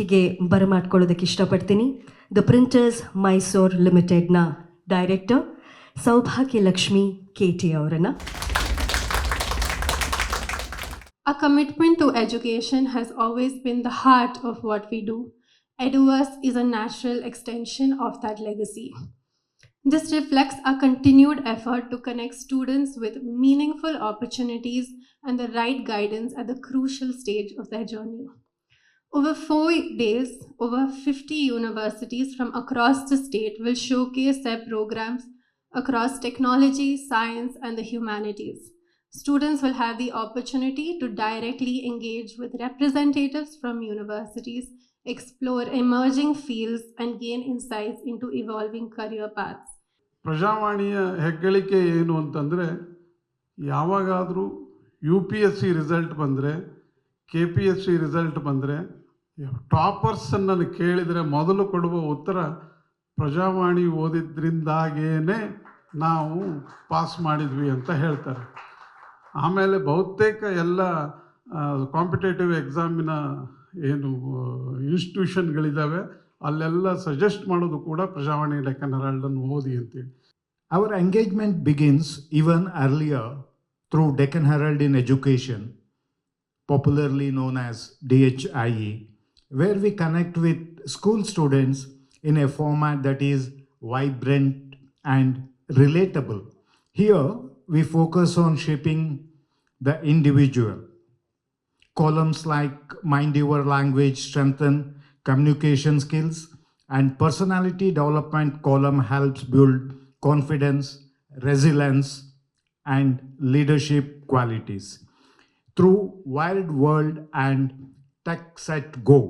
ವೇದಿಕೆಗೆ ಬರಮಾಡ್ಕೊಳ್ಳೋದಕ್ಕೆ ಇಷ್ಟಪಡ್ತೀನಿ. The printers Mysore ಲಿಮಿಟೆಡ್ನ ಡೈರೆಕ್ಟರ್ ಸೌಭಾಗ್ಯಲಕ್ಷ್ಮಿ KT ಅವರನ್ನು. Our commitment to education has always been the heart of what we do. Eduverse is a natural extension of that legacy. This reflects our continued effort to connect students with meaningful opportunities and the right guidance at the crucial stage of their journey. Over 4 days, over 50 universities from across the state will showcase their programs across technology, science, and the humanities. Students will have the opportunity to directly engage with representatives from universities, explore emerging fields, and gain insights into evolving career paths. ಪ್ರಜಾವಾಣಿಯ ಹೆಗ್ಗಳಿಕೆ ಏನು ಅಂತಂದರೆ, ಯಾವಾಗಾದರೂ UPSC result ಬಂದರೆ, KPSC result ಬಂದರೆ, ಟಾಪರ್ಸನ್ನು ಕೇಳಿದರೆ ಮೊದಲು ಕೊಡುವ ಉತ್ತರ ಪ್ರಜಾವಾಣಿ ಓದಿದ್ರಿಂದಾಗೇ ನಾವು ಪಾಸ್ ಮಾಡಿದ್ವಿ ಅಂತ ಹೇಳ್ತಾರೆ. ಆಮೇಲೆ ಬಹುತೇಕ ಎಲ್ಲ ಕಾಂಪಿಟೇಟಿವ್ ಎಕ್ಸಾಮಿನ ಏನು ಇನ್ಸ್ಟಿಟ್ಯೂಷನ್ಗಳಿದ್ದಾವೆ ಅಲ್ಲೆಲ್ಲ ಸಜೆಸ್ಟ್ ಮಾಡೋದು ಕೂಡ ಪ್ರಜಾವಾಣಿ ಡೆಕ್ಕನ್ ಹೆರಾಲ್ಡನ್ನು ಓದಿ ಅಂತೇಳಿ. Our engagement begins even earlier through Deccan Herald in Education, popularly known as DHIE, where we connect with school students in a format that is vibrant and relatable. Here, we focus on shaping the individual. Columns like Mind Your Language strengthen communication skills, and personality development column helps build confidence, resilience, and leadership qualities. Through Wild World and Tech Set Go.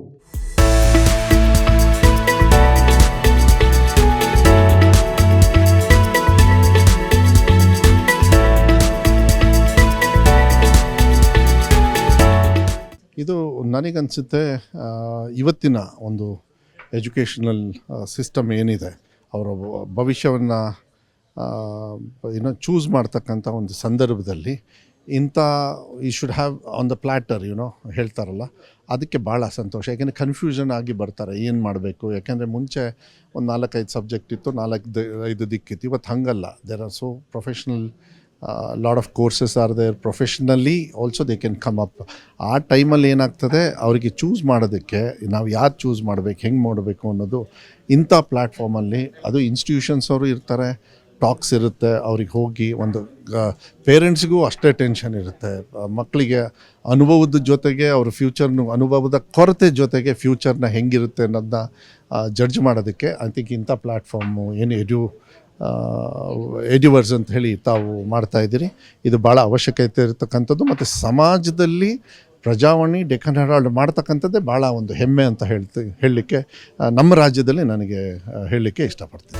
ಇದು ನನಗನ್ಸುತ್ತೆ ಇವತ್ತಿನ ಒಂದು educational system ಏನಿದೆ, ಅವರ ಭವಿಷ್ಯವನ್ನು choose ಮಾಡ್ತಕ್ಕಂಥ ಒಂದು ಸಂದರ್ಭದಲ್ಲಿ ಇಂಥ ಈ should have on the platter ಹೇಳ್ತಾರಲ್ಲ, ಅದಕ್ಕೆ ಭಾಳ ಸಂತೋಷ. ಯಾಕೆಂದರೆ ಕನ್ಫ್ಯೂಷನ್ ಆಗಿ ಬರ್ತಾರೆ, ಏನು ಮಾಡಬೇಕು. ಯಾಕೆಂದರೆ ಮುಂಚೆ ಒಂದು 4-5 ಸಬ್ಜೆಕ್ಟ್ ಇತ್ತು, 4-5 ದಿಕ್ಕಿತ್ತು. ಇವತ್ತು ಹಾಗಲ್ಲ. There are so professional lot of courses are there. Professionally also they can come up. ಆ ಟೈಮಲ್ಲಿ ಏನಾಗ್ತದೆ, ಅವರಿಗೆ ಚೂಸ್ ಮಾಡೋದಕ್ಕೆ ನಾವು ಯಾರು ಚೂಸ್ ಮಾಡಬೇಕು, ಹೆಂಗೆ ಮಾಡಬೇಕು ಅನ್ನೋದು ಇಂಥ ಪ್ಲ್ಯಾಟ್ಫಾರ್ಮಲ್ಲಿ, ಅದು ಇನ್ಸ್ಟಿಟ್ಯೂಷನ್ಸ್ ಅವರು ಇರ್ತಾರೆ, ಟಾಕ್ಸ್ ಇರುತ್ತೆ, ಅವ್ರಿಗೆ ಹೋಗಿ ಒಂದು ಪೇರೆಂಟ್ಸ್ಗೂ ಅಷ್ಟೇ ಟೆನ್ಷನ್ ಇರುತ್ತೆ. ಮಕ್ಕಳಿಗೆ ಅನುಭವದ ಜೊತೆಗೆ ಅವ್ರ ಫ್ಯೂಚರ್ನು, ಅನುಭವದ ಕೊರತೆ ಜೊತೆಗೆ ಫ್ಯೂಚರ್ನ ಹೆಂಗಿರುತ್ತೆ ಅನ್ನೋದನ್ನ ಜಡ್ಜ್ ಮಾಡೋದಕ್ಕೆ ಐ ಥಿಂಕ್ ಇಂಥ ಪ್ಲ್ಯಾಟ್ಫಾರ್ಮು ಏನು ಎಡ್ಯುವರ್ಸ್ ಅಂತ ಹೇಳಿ ತಾವು ಮಾಡ್ತಾಯಿದ್ದೀರಿ, ಇದು ಭಾಳ ಅವಶ್ಯಕತೆ ಇರತಕ್ಕಂಥದ್ದು. ಮತ್ತು ಸಮಾಜದಲ್ಲಿ ಪ್ರಜಾವಾಣಿ ಡೆಕ್ಕನ್ ಹೆರಾಲ್ಡ್ ಮಾಡ್ತಕ್ಕಂಥದ್ದೇ ಭಾಳ ಒಂದು ಹೆಮ್ಮೆ ಅಂತ ಹೇಳಲಿಕ್ಕೆ ನಮ್ಮ ರಾಜ್ಯದಲ್ಲಿ ನನಗೆ ಹೇಳಲಿಕ್ಕೆ ಇಷ್ಟಪಡ್ತೀನಿ.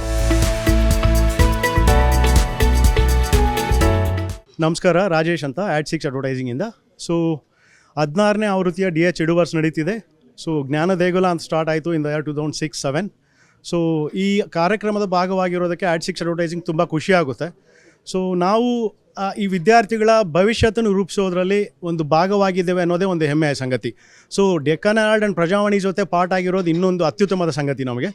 ನಮಸ್ಕಾರ, ರಾಜೇಶ್ ಅಂತ, AD6 ಅಡ್ವರ್ಟೈಸಿಂಗಿಂದ. ಸೊ 16ನೇ ಆವೃತ್ತಿಯ DH ಎಡ್ಯುವರ್ಸ್ ನಡೀತಿದೆ. ಸೊ ಜ್ಞಾನ ದೇಗುಲ ಅಂತ ಸ್ಟಾರ್ಟ್ ಆಯಿತು ಇನ್ ದ ಇಯರ್ 2006-07. ಸೊ ಈ ಕಾರ್ಯಕ್ರಮದ ಭಾಗವಾಗಿರೋದಕ್ಕೆ AD6 ಅಡ್ವರ್ಟೈಸಿಂಗ್ ತುಂಬ ಖುಷಿಯಾಗುತ್ತೆ. ಸೊ ನಾವು ಈ ವಿದ್ಯಾರ್ಥಿಗಳ ಭವಿಷ್ಯತನ್ನು ರೂಪಿಸೋದ್ರಲ್ಲಿ ಒಂದು ಭಾಗವಾಗಿದ್ದೇವೆ ಅನ್ನೋದೇ ಒಂದು ಹೆಮ್ಮೆಯ ಸಂಗತಿ. So Deccan Herald and Prajavani ಜೊತೆ ಪಾರ್ಟ್ ಆಗಿರೋದು ಇನ್ನೊಂದು ಅತ್ಯುತ್ತಮದ ಸಂಗತಿ ನಮಗೆ.